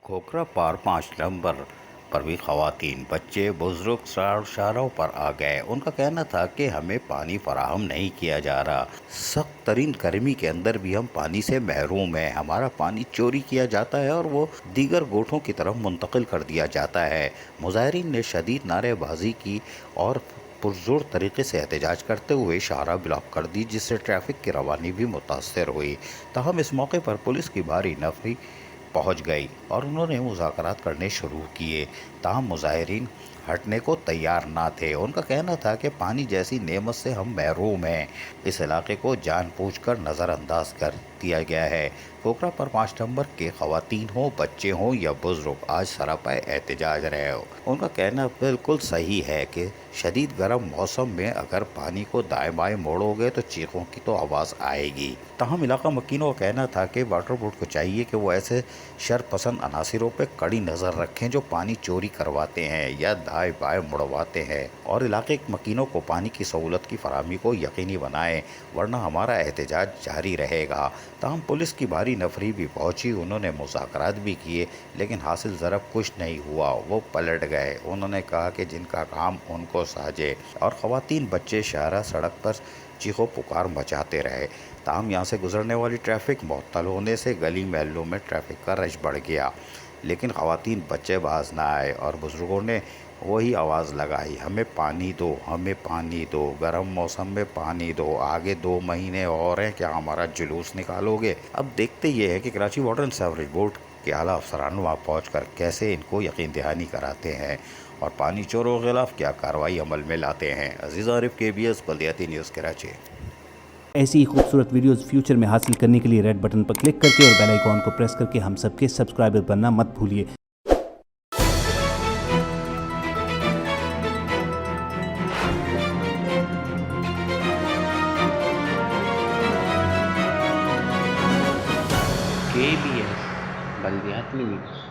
کھوکھرا پار 5 نمبر پر بھی خواتین، بچے، بزرگ شہروں پر آ گئے۔ ان کا کہنا تھا کہ ہمیں پانی فراہم نہیں کیا جا رہا۔ سخت ترین گرمی کے اندر بھی ہم پانی سے محروم ہیں۔ ہمارا پانی چوری کیا جاتا ہے اور وہ دیگر گوٹھوں کی طرف منتقل کر دیا جاتا ہے۔ مظاہرین نے شدید نعرے بازی کی اور پرزور طریقے سے احتجاج کرتے ہوئے شاہراہ بلاک کر دی، جس سے ٹریفک کی روانی بھی متاثر ہوئی۔ تاہم اس موقع پر پولیس کی بھاری نفری پہنچ گئی اور انہوں نے مذاکرات کرنے شروع کیے۔ تاہم مظاہرین ہٹنے کو تیار نہ تھے۔ ان کا کہنا تھا کہ پانی جیسی نعمت سے ہم محروم ہیں۔ اس علاقے کو جان بوجھ کر نظر انداز کر دیا گیا ہے۔ کھوکھرا پر 5 نمبر کے خواتین ہوں، بچے ہوں یا بزرگ، آج سراپا احتجاج رہے ہو۔ ان کا کہنا بالکل صحیح ہے کہ شدید گرم موسم میں اگر پانی کو دائیں بائیں موڑو گے تو چیخوں کی تو آواز آئے گی۔ تاہم علاقہ مکینوں کا کہنا تھا کہ واٹر بورڈ کو چاہیے کہ وہ ایسے شرپسند عناصروں پہ کڑی نظر رکھیں جو پانی چوری کرواتے ہیں یا دائیں بائیں مڑواتے ہیں، اور علاقے مکینوں کو پانی کی سہولت کی فراہمی کو یقینی بنائیں، ورنہ ہمارا احتجاج جاری رہے گا۔ تاہم پولیس کی بھاری نفری بھی پہنچی۔ انہوں نے مذاکرات بھی کیے لیکن حاصل ضرب کچھ نہیں ہوا۔ وہ پلٹ گئے۔ انہوں نے کہا کہ جن کا کام ان کو ساجے، اور خواتین، بچے شاہراہ سڑک پر چیخو پکار مچاتے رہے۔ تاہم یہاں سے گزرنے والی ٹریفک معطل ہونے سے گلی محلوں میں ٹریفک کا رش بڑھ گیا، لیکن خواتین، بچے باز نہ آئے اور بزرگوں نے وہی آواز لگائی، ہمیں پانی دو، ہمیں پانی دو، گرم موسم میں پانی دو، آگے 2 مہینے اور ہیں، کیا ہمارا جلوس نکالو گے؟ اب دیکھتے یہ ہے کہ Karachi water and sewerage board کے اعلیٰ افسران وہاں پہنچ کر کیسے ان کو یقین دہانی کراتے ہیں اور پانی چوروں کے خلاف کیا کارروائی عمل میں لاتے ہیں۔ عزیز عارف، KBS بلدیاتی نیوز، کراچی۔ ایسی ہی خوبصورت ویڈیوز فیوچر میں حاصل کرنے کے لیے ریڈ بٹن پر کلک کر کے اور بیل آئیکن کو پریس کر کے ہم سب کے سبسکرائبر بننا مت بھولیے۔ KBS بلدیاتی نیوز۔